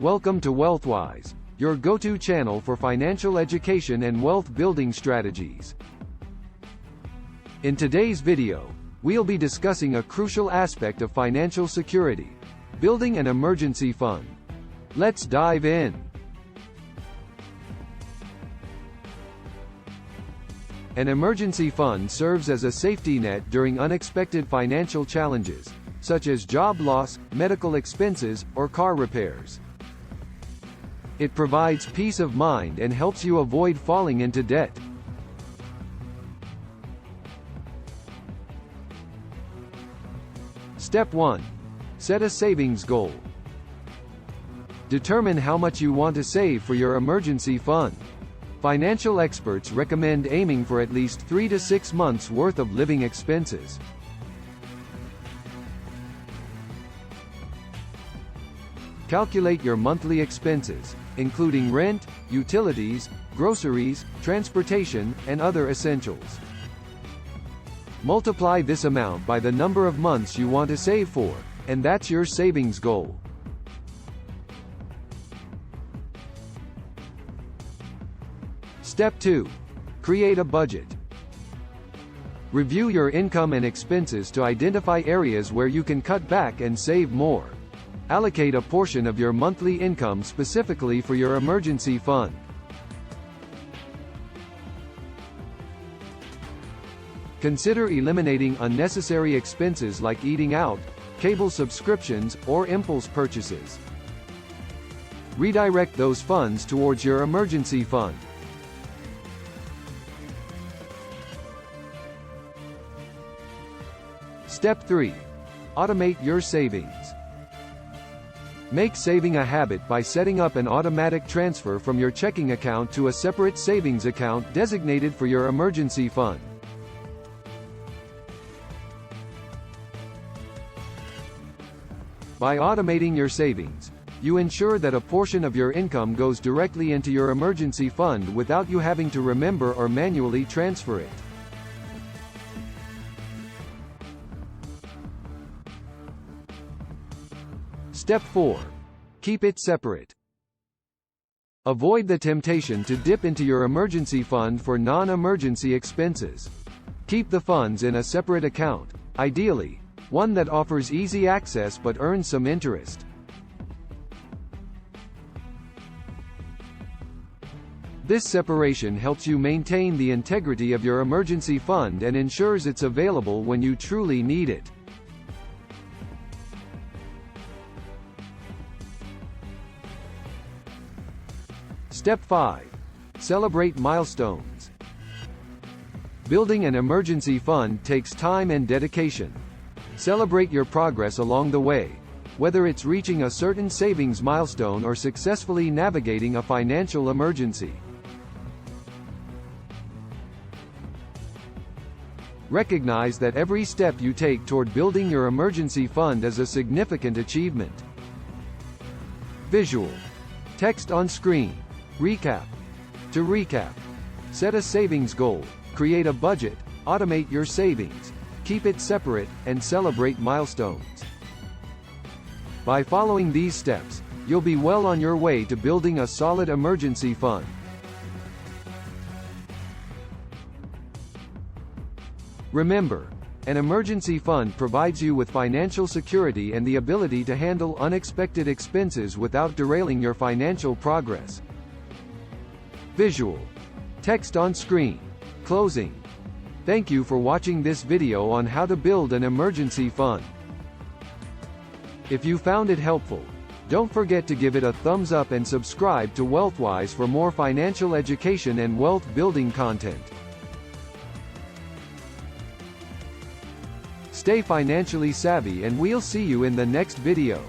Welcome to WealthWise, your go-to channel for financial education and wealth building strategies. In today's video, we'll be discussing a crucial aspect of financial security: building an emergency fund. Let's dive in. An emergency fund serves as a safety net during unexpected financial challenges, such as job loss, medical expenses, or car repairs. It provides peace of mind and helps you avoid falling into debt. Step 1. Set a savings goal. Determine how much you want to save for your emergency fund. Financial experts recommend aiming for at least 3 to 6 months' worth of living expenses. Calculate your monthly expenses, including rent, utilities, groceries, transportation, and other essentials. Multiply this amount by the number of months you want to save for, and that's your savings goal. Step 2. Create a budget. Review your income and expenses to identify areas where you can cut back and save more. Allocate a portion of your monthly income specifically for your emergency fund. Consider eliminating unnecessary expenses like eating out, cable subscriptions, or impulse purchases. Redirect those funds towards your emergency fund. Step 3. Automate your savings. Make saving a habit by setting up an automatic transfer from your checking account to a separate savings account designated for your emergency fund. By automating your savings, you ensure that a portion of your income goes directly into your emergency fund without you having to remember or manually transfer it. Step 4. Keep it separate. Avoid the temptation to dip into your emergency fund for non-emergency expenses. Keep the funds in a separate account, ideally, one that offers easy access but earns some interest. This separation helps you maintain the integrity of your emergency fund and ensures it's available when you truly need it. Step 5. Celebrate milestones. Building an emergency fund takes time and dedication. Celebrate your progress along the way, whether it's reaching a certain savings milestone or successfully navigating a financial emergency. Recognize that every step you take toward building your emergency fund is a significant achievement. Visual. Text on screen. Recap. To recap: set a savings goal, create a budget, automate your savings, keep it separate, and celebrate milestones. By following these steps, you'll be well on your way to building a solid emergency fund. Remember, an emergency fund provides you with financial security and the ability to handle unexpected expenses without derailing your financial progress. Visual. Text on screen. Closing. Thank you for watching this video on how to build an emergency fund. If you found it helpful, don't forget to give it a thumbs up and subscribe to WealthWise for more financial education and wealth building content. Stay financially savvy and we'll see you in the next video.